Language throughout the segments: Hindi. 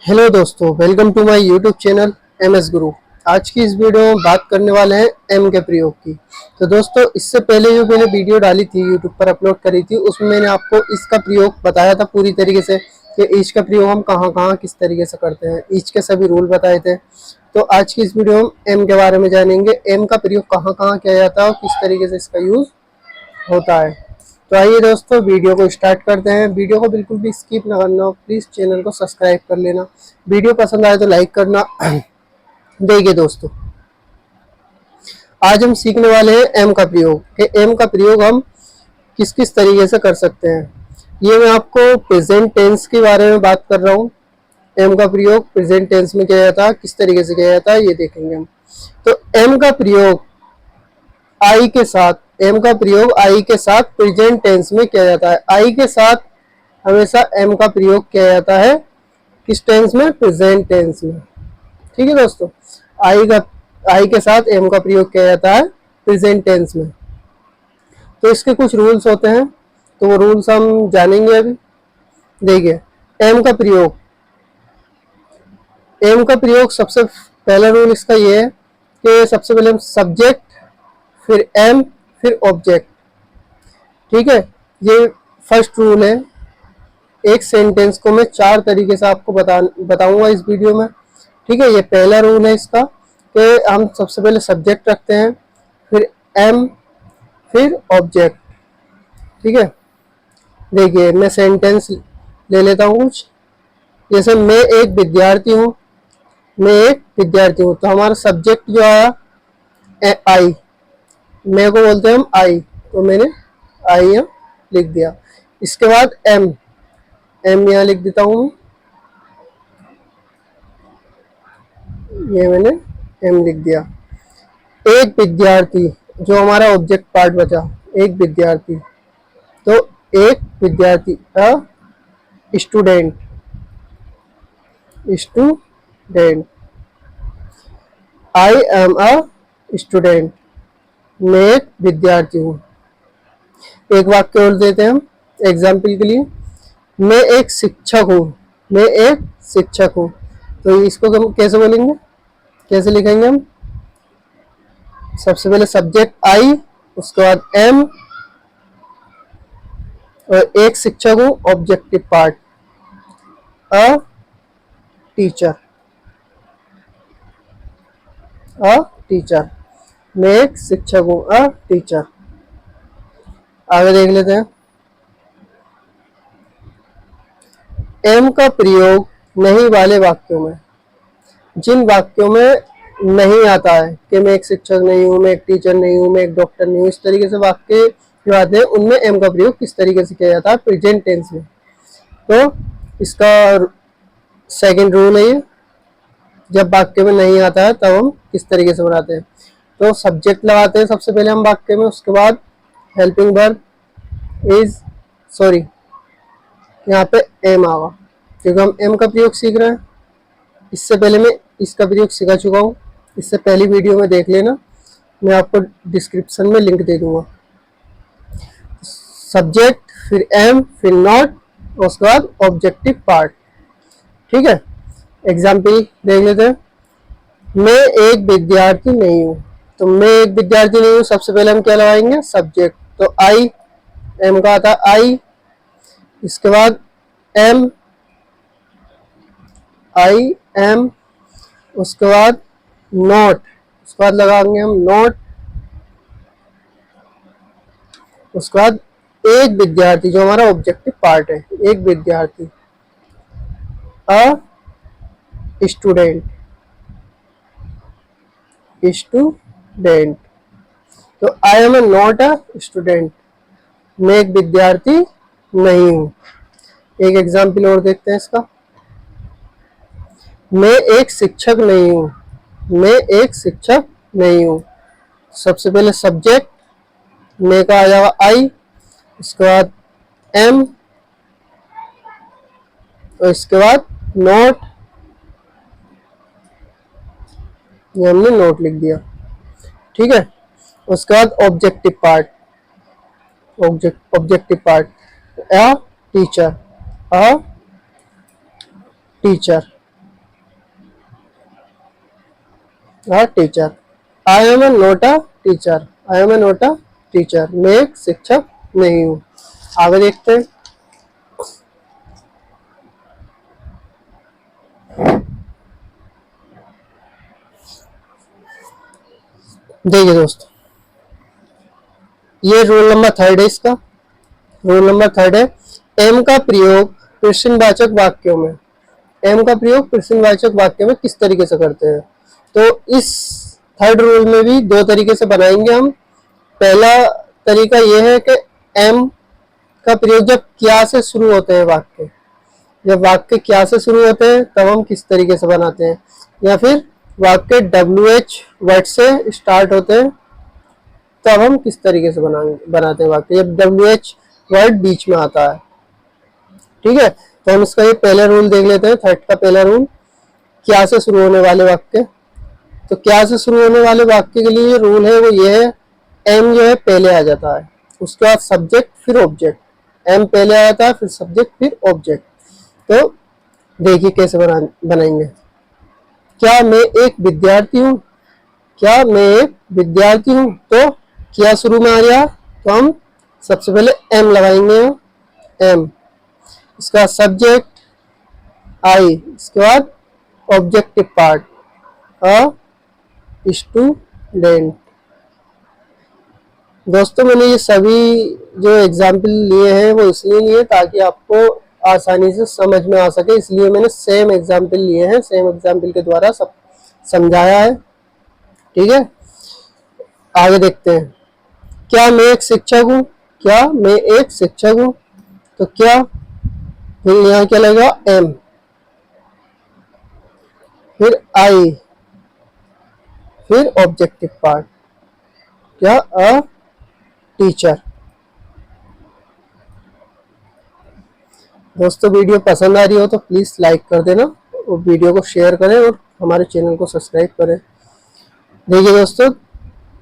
हेलो दोस्तों, welcome to my YouTube channel M S Guru. आज की इस वीडियो में बात करने वाले हैं एम के प्रयोग की। तो दोस्तों, इससे पहले जो मैंने वीडियो डाली थी, यूट्यूब पर अपलोड करी थी, उसमें मैंने आपको इसका प्रयोग बताया था पूरी तरीके से कि ईच का प्रयोग हम कहाँ कहाँ किस तरीके से करते हैं। ईच के सभी रूल बताए थे। तो आज की इस वीडियो में एम के बारे में जानेंगे, एम का प्रयोग कहाँ कहाँ किया जाता है और किस तरीके से इसका यूज़ होता है। तो आइए दोस्तों, वीडियो को स्टार्ट करते हैं। वीडियो को बिल्कुल भी स्किप ना करना, प्लीज़ चैनल को सब्सक्राइब कर लेना। वीडियो पसंद आए तो लाइक करना। देखिए दोस्तों, आज हम सीखने वाले हैं एम का प्रयोग कि एम का प्रयोग हम किस किस तरीके से कर सकते हैं। ये मैं आपको प्रेजेंट टेंस के बारे में बात कर रहा हूँ। एम का प्रयोग प्रेजेंट टेंस में किया जाता है, किस तरीके से किया जाता है ये देखेंगे हम। तो एम का प्रयोग आई के साथ, एम का प्रयोग आई के साथ प्रेजेंट टेंस में किया जाता है। आई के साथ हमेशा एम का प्रयोग किया जाता है, किस टेंस में? प्रेजेंट टेंस में। ठीक है दोस्तों, आई के साथ एम का प्रयोग किया जाता है प्रेजेंट टेंस में। तो इसके कुछ रूल्स होते हैं, तो वो रूल्स हम जानेंगे अभी। देखिए, एम का प्रयोग, एम का प्रयोग सबसे पहला रूल इसका ये है कि सबसे पहले हम सब्जेक्ट, फिर एम, फिर ऑब्जेक्ट। ठीक है, ये फर्स्ट रूल है। एक सेंटेंस को मैं 4 तरीके से आपको बताऊंगा इस वीडियो में। ठीक है, ये पहला रूल है इसका कि हम सबसे पहले सब्जेक्ट रखते हैं, फिर एम, फिर ऑब्जेक्ट। ठीक है, देखिए मैं सेंटेंस ले लेता हूँ कुछ। जैसे मैं एक विद्यार्थी हूँ, मैं एक विद्यार्थी हूँ, तो हमारा सब्जेक्ट जो आया आई, मैं को बोलते हैं हम आई, तो मैंने आई यहाँ लिख दिया। इसके बाद एम, एम यहाँ लिख देता हूँ, ये मैंने एम लिख दिया। एक विद्यार्थी, जो हमारा ऑब्जेक्ट पार्ट बचा, एक विद्यार्थी, तो एक विद्यार्थी, a student, student, I am a student, मैं एक विद्यार्थी हूँ। एक वाक्य और देते हैं हम एग्जाम्पल के लिए, मैं एक शिक्षक हूँ, मैं एक शिक्षक हूँ। तो इसको हम कैसे बोलेंगे, कैसे लिखेंगे हम? सबसे पहले सब्जेक्ट आई, उसके बाद एम, और एक शिक्षक हूँ, objective part, a teacher, a teacher, मैं एक शिक्षक हूँ, अ टीचर। आगे देख लेते हैं। एम का प्रयोग नहीं वाले वाक्यों में, जिन वाक्यों में नहीं आता है कि मैं एक शिक्षक नहीं हूँ, मैं एक टीचर नहीं हूँ, मैं एक डॉक्टर नहीं हूँ, इस तरीके से वाक्य जो आते हैं उनमें एम का प्रयोग किस तरीके से किया जाता है? प्रेजेंट टेंस में। तो इसका सेकंड रूल है ये, जब वाक्य में नहीं आता है तब हम किस तरीके से बनाते हैं। तो सब्जेक्ट लगाते हैं सबसे पहले हम वाक्य में, उसके बाद हेल्पिंग वर्ब इज, सॉरी यहाँ पे एम आवा, क्योंकि हम एम का प्रयोग सीख रहे हैं। इससे पहले मैं इसका प्रयोग सिखा चुका हूँ, इससे पहली वीडियो में देख लेना, मैं आपको डिस्क्रिप्शन में लिंक दे दूंगा। सब्जेक्ट, फिर एम, फिर नॉट, उसके बाद ऑब्जेक्टिव पार्ट। ठीक है, एग्जाम्पल देख लेते हैं। मैं एक विद्यार्थी नहीं हूँ, तो मैं एक विद्यार्थी नहीं हूँ, सबसे पहले हम क्या लगाएंगे? सब्जेक्ट, तो आई, एम का आता आई, इसके बाद एम, आई एम, उसके बाद नॉट, उसके बाद लगाएंगे हम नॉट, उसके बाद एक विद्यार्थी, जो हमारा ऑब्जेक्टिव पार्ट है, एक विद्यार्थी, अ स्टूडेंट, स्टूडेंट, तो I am not a student, मैं एक विद्यार्थी नहीं हूँ। एक एग्जाम्पल और देखते हैं इसका। मैं एक शिक्षक नहीं हूँ, मैं एक शिक्षक नहीं हूँ। सबसे पहले सब्जेक्ट, मैं का आ जाएगा आई, उसके बाद एम, और इसके बाद नोट, ये हमने नोट लिख दिया। ठीक है, उसके बाद objective part, objective part, a teacher, a teacher, teacher. I am a not a teacher, I am a not a teacher, मैं एक शिक्षक नहीं हूँ। आगे देखते हैं। देखिए दोस्तों, ये रूल नंबर थर्ड है इसका। रूल नंबर थर्ड है, एम का प्रयोग प्रश्नवाचक वाक्यों में, एम का प्रयोग प्रश्नवाचक वाक्य में किस तरीके से करते हैं। तो इस थर्ड रूल में भी दो तरीके से बनाएंगे हम। पहला तरीका यह है कि एम का प्रयोग जब क्या से शुरू होते हैं वाक्य, जब वाक्य क्या से शुरू होते हैं तब हम किस तरीके से बनाते हैं, या फिर वाक्य WH वर्ड से स्टार्ट होते हैं तब हम किस तरीके से बनाते हैं वाक्य, जब WH वर्ड बीच में आता है। ठीक है, तो हम इसका ये पहला रूल देख लेते हैं, थर्ड का पहला रूल, क्या से शुरू होने वाले वाक्य। तो क्या से शुरू होने वाले वाक्य के लिए रूल है वो ये है, एम जो है पहले आ जाता है, उसके बाद सब्जेक्ट फिर ऑब्जेक्ट, एम पहले आ जाता है फिर सब्जेक्ट फिर ऑब्जेक्ट। तो देखिए कैसे बनाएंगे। क्या मैं एक विद्यार्थी हूँ, क्या मैं एक विद्यार्थी हूँ, तो क्या शुरू में आ गया तो हम सबसे पहले एम लगाएंगे, एम, इसका सब्जेक्ट आई, इसके बाद ऑब्जेक्टिव पार्ट अ स्टूडेंट। दोस्तों मैंने ये सभी जो एग्जाम्पल लिए हैं वो इसलिए लिए ताकि आपको आसानी से समझ में आ सके, इसलिए मैंने सेम एग्जाम्पल लिए हैं, सेम एग्जाम्पल के द्वारा सब समझाया है। ठीक है, आगे देखते हैं। क्या मैं एक शिक्षक हूँ, क्या मैं एक शिक्षक हूँ, तो क्या, फिर यहाँ क्या लगेगा एम, फिर आई, फिर ऑब्जेक्टिव पार्ट, क्या अ टीचर। दोस्तों वीडियो पसंद आ रही हो तो प्लीज़ लाइक कर देना और वीडियो को शेयर करें और हमारे चैनल को सब्सक्राइब करें। देखिए दोस्तों,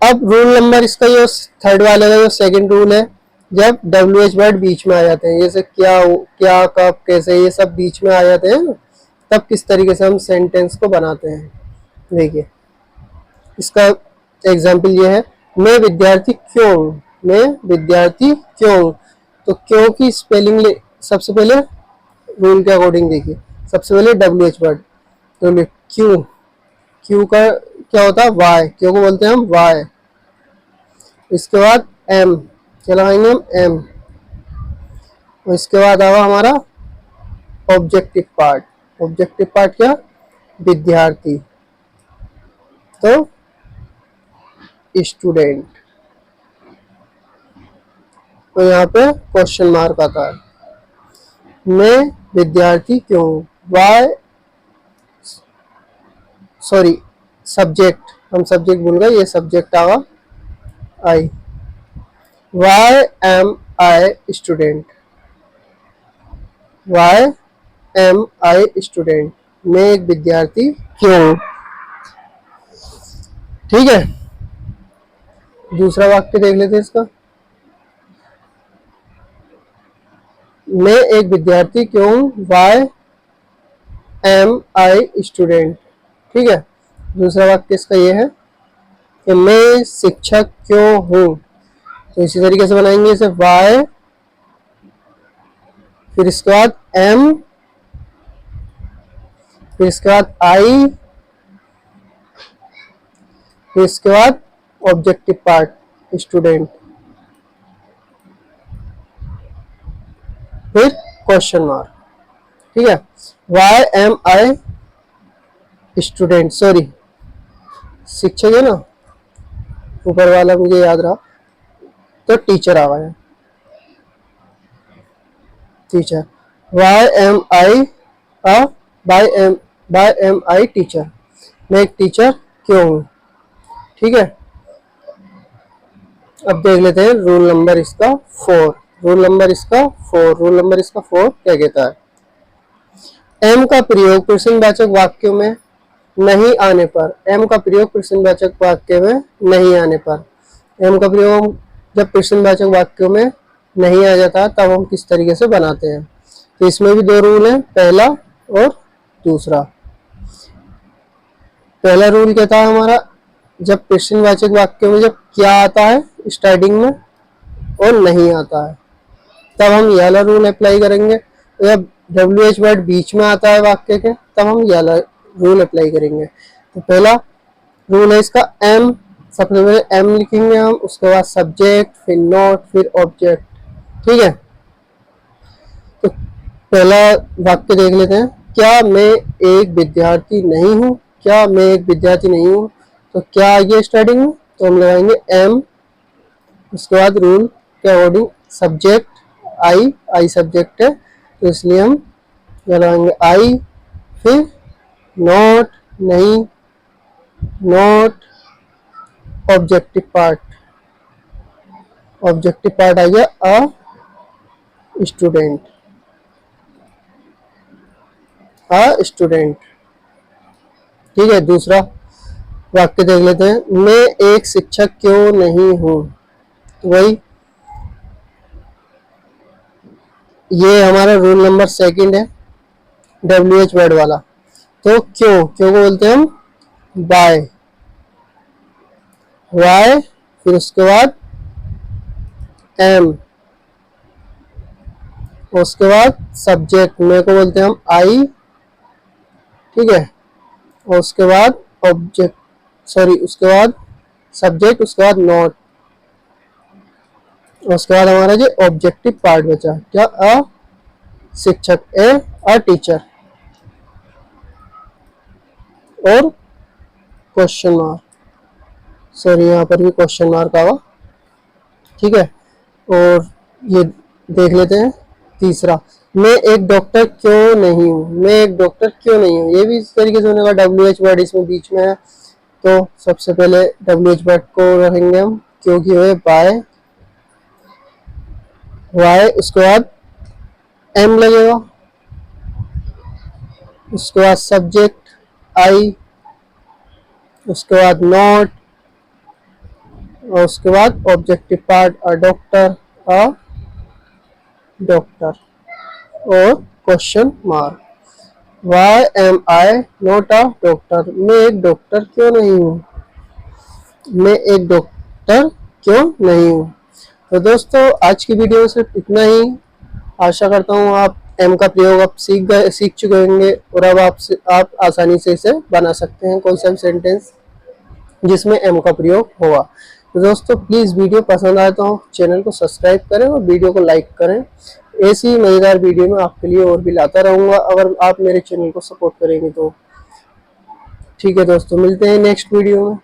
अब रूल नंबर इसका जो थर्ड वाले का जो सेकंड रूल है, जब WH वर्ड बीच में आ जाते हैं, जैसे क्या, क्या, कब, कैसे, ये सब बीच में आ जाते हैं, तब किस तरीके से हम सेंटेंस को बनाते हैं। देखिए इसका एग्जाम्पल ये है, मैं विद्यार्थी क्यों हूँ, मैं विद्यार्थी क्यों हूँ। तो क्यों की स्पेलिंग सबसे पहले रूल के अकॉर्डिंग देखिए, सबसे पहले WH वर्ड, तो क्यों, क्यू का क्या होता है वाई, क्यों को बोलते हैं हम वाई। इसके बाद एम, क्या लगाएंगे हम एम, और इसके बाद आवा हमारा ऑब्जेक्टिव पार्ट, ऑब्जेक्टिव पार्ट क्या, विद्यार्थी, तो स्टूडेंट। तो यहाँ पे क्वेश्चन मार्क आता है, मैं विद्यार्थी क्यों हूँ, वाई, सॉरी सब्जेक्ट, हम सब्जेक्ट भूल गए, ये सब्जेक्ट आवा आई, Y am I student, Y am I student, मैं एक विद्यार्थी क्यों हूँ। ठीक है, दूसरा वाक्य देख लेते हैं इसका, मैं एक विद्यार्थी क्यों हूँ, वाई एम आई स्टूडेंट। ठीक है, दूसरा वाक्य इसका ये है कि मैं शिक्षक क्यों हूँ, तो इसी तरीके से बनाएंगे इसे, वाई, फिर इसके बाद एम, फिर इसके बाद आई, फिर इसके बाद ऑब्जेक्टिव पार्ट स्टूडेंट, फिर क्वेश्चन मार्क। ठीक है, Y am I student, sorry शिक्षक है ना ऊपर वाला, मुझे याद रहा, तो टीचर आ गया, teacher, Y am I a, bye M I teacher, मैं एक टीचर क्यों हूँ। ठीक है, अब देख लेते हैं रूल नंबर इसका 4, रूल नंबर इसका 4, रूल नंबर इसका 4 क्या कहता है, एम का प्रयोग प्रश्नवाचक वाक्यों में नहीं आने पर, एम का प्रयोग प्रश्नवाचक वाक्य में नहीं आने पर, एम का प्रयोग जब प्रश्नवाचक वाक्यों में नहीं आ जाता तब हम किस तरीके से बनाते हैं। तो इसमें भी दो रूल हैं, पहला और दूसरा। पहला रूल क्या था हमारा, जब प्रश्नवाचक वाक्य में जब क्या आता है स्टार्टिंग में और नहीं आता है तब हम ये वाला रूल अप्लाई करेंगे। जब WH वर्ड बीच में आता है वाक्य के तब हम ये वाला रूल अप्लाई करेंगे। तो पहला रूल है इसका एम, सबसे पहले एम लिखेंगे हम, उसके बाद सब्जेक्ट, फिर नोट, फिर ऑब्जेक्ट। ठीक है, तो पहला वाक्य देख लेते हैं, क्या मैं एक विद्यार्थी नहीं हूँ, क्या मैं एक विद्यार्थी नहीं हूँ। तो क्या ये स्टार्टिंग में, तो हम लगाएंगे एम, उसके बाद रूल के अकॉर्डिंग सब्जेक्ट आई सब्जेक्ट है तो इसलिए हम लगाएंगे आई, फिर नॉट नहीं, नॉट ऑब्जेक्टिव पार्ट आ गया अ स्टूडेंट, ठीक है। दूसरा वाक्य देख लेते हैं, मैं एक शिक्षक क्यों नहीं हूँ। तो वही ये हमारा रूल नंबर सेकंड है WH वर्ड वाला। तो क्यों को बोलते हैं हम बाय, वाई, फिर उसके बाद एम, उसके बाद सब्जेक्ट में को बोलते हैं हम आई, ठीक है, और उसके बाद ऑब्जेक्ट, उसके बाद सब्जेक्ट, उसके बाद नॉट, उसके बाद हमारा जो ऑब्जेक्टिव पार्ट बचा क्या, अ शिक्षक, अ टीचर, और क्वेश्चन मार्क, यहाँ पर भी क्वेश्चन मार्क आवा, ठीक है। और ये देख लेते हैं तीसरा, मैं एक डॉक्टर क्यों नहीं हूँ, मैं एक डॉक्टर क्यों नहीं हूँ। ये भी इस तरीके से होने का, WH वर्ड इसमें बीच में है तो सबसे पहले WH वर्ड को रखेंगे हम, क्योंकि है बाय, वाई, उसके बाद एम लगेगा, उसके बाद सब्जेक्ट आई, उसके बाद नॉट, और उसके बाद ऑब्जेक्टिव पार्ट अ डॉक्टर, और question mark, why am I not a doctor, मैं एक डॉक्टर क्यों नहीं हूँ, मैं एक डॉक्टर क्यों नहीं हूँ। तो दोस्तों आज की वीडियो में सिर्फ इतना ही। आशा करता हूँ आप एम का प्रयोग आप सीख चुके होंगे और अब आप आसानी से इसे बना सकते हैं, कोई सा भी सेंटेंस जिसमें एम का प्रयोग होगा। तो दोस्तों प्लीज़ वीडियो पसंद आए तो चैनल को सब्सक्राइब करें और वीडियो को लाइक करें। ऐसी मज़ेदार वीडियो में आपके लिए और भी लाता रहूँगा अगर आप मेरे चैनल को सपोर्ट करेंगे तो। ठीक है दोस्तों, मिलते हैं नेक्स्ट वीडियो में।